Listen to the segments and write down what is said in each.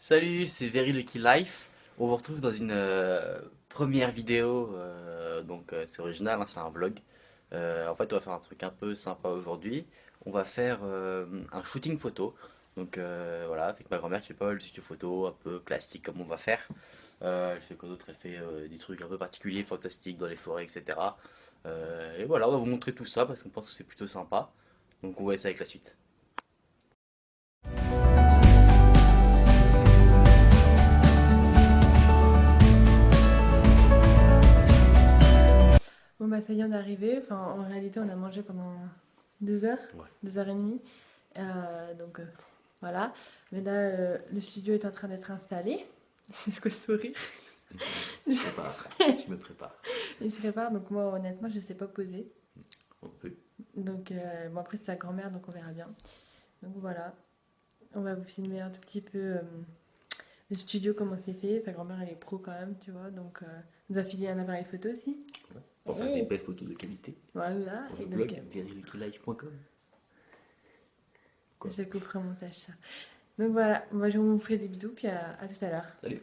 Salut, c'est Very Lucky Life. On vous retrouve dans une première vidéo. C'est original, hein, c'est un vlog. En fait, on va faire un truc un peu sympa aujourd'hui. On va faire un shooting photo. Voilà, avec ma grand-mère qui fait pas mal de studio photo, un peu classique comme on va faire. Elle fait quoi d'autre? Elle fait des trucs un peu particuliers, fantastiques dans les forêts, etc. Et voilà, on va vous montrer tout ça parce qu'on pense que c'est plutôt sympa. Donc on va essayer avec la suite. Bon bah ça y est, on est arrivé. Enfin, en réalité, on a mangé pendant 2 heures, Ouais. 2 heures et demie. Donc voilà. Mais là, le studio est en train d'être installé. C'est quoi ce sourire? Je prépare, je me prépare. Il se prépare. Donc moi, honnêtement, je sais pas poser. On peut. Donc bon après c'est sa grand-mère, donc on verra bien. Donc voilà. On va vous filmer un tout petit peu le studio, comment c'est fait. Sa grand-mère, elle est pro quand même, tu vois. Donc elle nous a filé un appareil photo aussi. Ouais. Pour faire des belles photos de qualité. Voilà. Pour Et le donc, blog veryluckylife.com. Quoi? je couperai au montage ça. Donc voilà, moi je vous ferai des bisous, puis à tout à l'heure. Salut.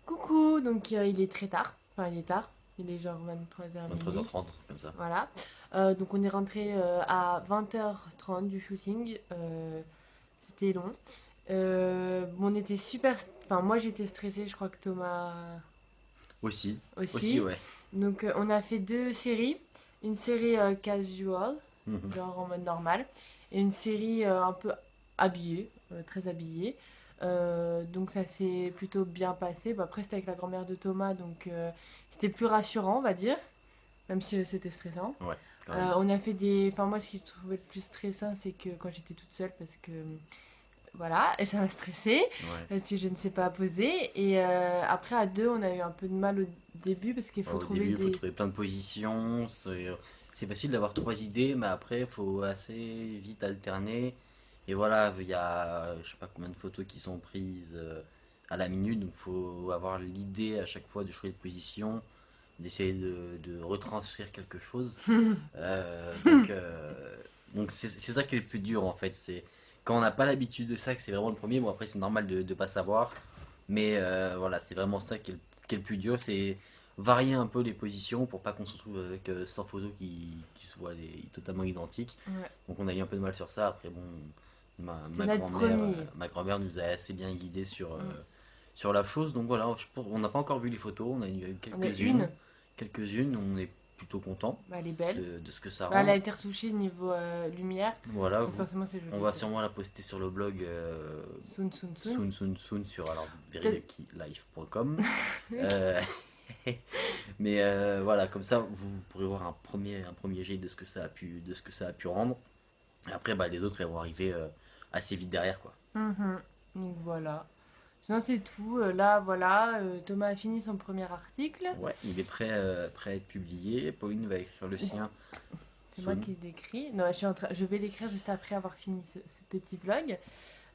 Coucou, donc il est très tard, enfin il est tard, il est genre 23h30. 23h30, comme ça. Voilà. Donc on est rentré à 20h30 du shooting. C'était long. On était super. Enfin, moi j'étais stressée, je crois que Thomas Aussi. Aussi, aussi. ouais. Donc on a fait deux séries. Une série casual, Mhm. genre en mode normal, et une série un peu habillée, très habillée. Donc ça s'est plutôt bien passé. Bon, après c'était avec la grand-mère de Thomas, donc c'était plus rassurant, on va dire, même si c'était stressant. Ouais, quand même. On a fait des... Enfin moi ce qui je trouvais le plus stressant c'est que quand j'étais toute seule parce que voilà, et ça m'a stressée Ouais. parce que je ne sais pas poser. Et après à deux on a eu un peu de mal au début parce qu'il faut Au trouver début, il faut des... trouver plein de positions. C'est facile d'avoir trois idées, mais après, il faut assez vite alterner. Et voilà, il y a je sais pas combien de photos qui sont prises à la minute, donc il faut avoir l'idée à chaque fois de choisir de position, d'essayer de retranscrire quelque chose. Donc c'est ça qui est le plus dur en fait. C'est quand on n'a pas l'habitude de ça que c'est vraiment le premier. Bon après c'est normal de ne pas savoir. Mais voilà, c'est vraiment ça qui est le plus dur. C'est varier un peu les positions pour pas qu'on se retrouve avec 100 photos qui soient totalement identiques. Ouais, Donc on a eu un peu de mal sur ça. Après bon, c'était notre premier. ma grand-mère nous a assez bien guidés sur la chose. Donc voilà, on n'a pas encore vu les photos. On a eu On a quelques-unes. une, Quelques-unes, on est plutôt content bah, elle est belle. de ce que ça Bah, elle rend. a été retouchée niveau lumière, Voilà, donc forcément c'est joli. on va sûrement la poster sur le blog Soon, soon, soon. soon sur alors Peut-être- veryluckylife.com. Euh, mais voilà, comme ça vous pourrez voir un premier jet de ce que ça a pu rendre. Et après bah, les autres elles vont arriver assez vite derrière quoi. Mhm. Donc voilà. Sinon c'est tout. Là voilà, Thomas a fini son premier article. Ouais, il est prêt à être publié. Pauline va écrire le sien. C'est moi Soon. qui l'écris. Non, je vais l'écrire juste après avoir fini ce petit vlog.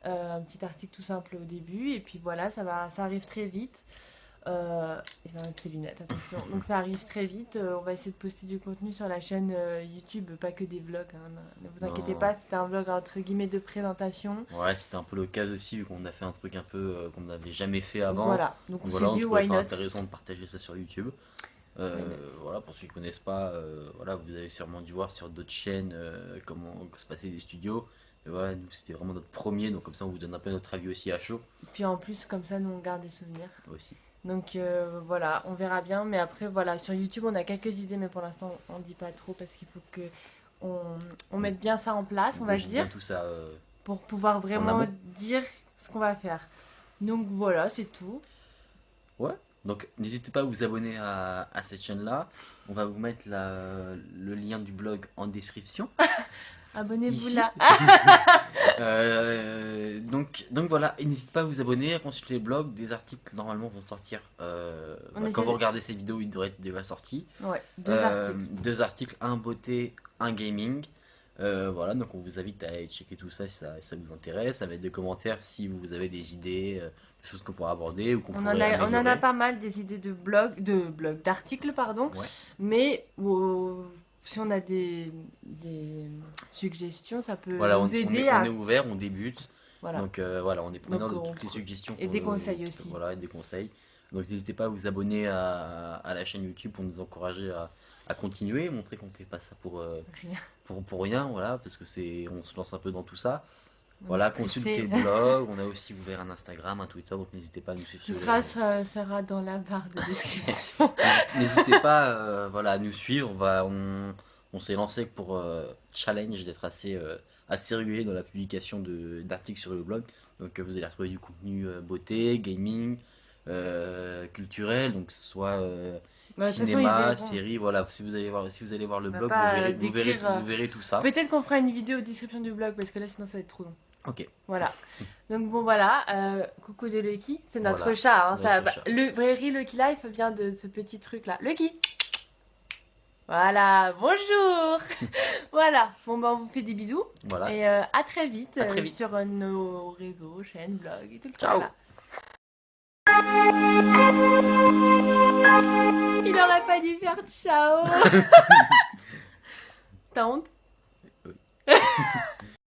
un petit article tout simple au début, et puis voilà, ça arrive très vite. Il va mettre ses lunettes, attention. Donc ça arrive très vite. On va essayer de poster du contenu sur la chaîne YouTube, pas que des vlogs, hein. Ne vous inquiétez Non. pas, c'était un vlog entre guillemets de présentation. Ouais, c'était un peu l'occasion aussi, vu qu'on a fait un truc un peu qu'on n'avait jamais fait avant. Voilà, donc on Voilà, s'est on dit trouvait why ça not. intéressant de partager ça sur YouTube. Why not. Voilà, pour ceux qui ne connaissent pas, voilà, vous avez sûrement dû voir sur d'autres chaînes comment se passaient des studios. Et voilà, nous c'était vraiment notre premier, donc comme ça on vous donne un peu notre avis aussi à chaud Puis en plus, comme ça, nous on garde des souvenirs. aussi. Donc voilà, on verra bien. Mais après, voilà, sur YouTube, on a quelques idées, mais pour l'instant, on dit pas trop parce qu'il faut que on mette bien ça en place, on va J'aime dire, bien tout ça. pour pouvoir vraiment amont. dire ce qu'on va faire. Donc voilà, c'est tout. Ouais. Donc n'hésitez pas à vous abonner à cette chaîne-là. On va vous mettre le lien du blog en description. Abonnez-vous Ici. là. Donc voilà, et n'hésitez pas à vous abonner, à consulter le blog. Des articles normalement vont sortir. essaie Quand de- vous regardez cette vidéo, ils devraient être déjà sortis. Ouais, deux articles. Deux articles, un beauté, un gaming. Voilà, donc on vous invite à aller checker tout ça si ça vous intéresse, à mettre des commentaires si vous avez des idées, des choses qu'on pourra aborder ou qu'on On pourrait en a améliorer. pas mal des idées d'articles, pardon. Ouais. Mais si on a des suggestions, ça peut Voilà, nous aider on à. est ouvert, on débute. Voilà. Donc voilà, on est preneur Donc, de on- toutes les suggestions. et des conseils aussi. Voilà, et des conseils. Donc n'hésitez pas à vous abonner à la chaîne YouTube pour nous encourager à continuer, montrer qu'on ne fait pas ça Rien. pour rien, voilà, parce que on se lance un peu dans tout ça. On Voilà, est stressé. consultez le blog, on a aussi ouvert un Instagram, un Twitter, donc n'hésitez pas à nous suivre Tout sur sera dans la barre de description. N'hésitez pas voilà, à nous suivre, on s'est lancé pour challenge d'être assez régulier dans la publication d'articles sur le blog, donc vous allez retrouver du contenu beauté, gaming, culturel, donc que ce soit Bah, de toute façon, cinéma, ils verront. série, voilà, si vous allez voir le On va blog, pas, vous verrez, décrire, vous verrez tout ça. Peut-être qu'on fera une vidéo description du blog parce que là sinon ça va être trop long. Ok, Voilà. Donc bon voilà, coucou de Lucky, c'est notre Voilà, chat. Hein, c'est ça, notre chat. Le vrai Lucky Life vient de ce petit truc là. Lucky. Voilà, bonjour. Voilà. Bon bah on vous fait des bisous voilà. et à très vite, À très vite. sur nos réseaux, chaînes, blogs et tout le Ciao. tralala. Il aurait pas dû faire ciao. T'as honte? Oui.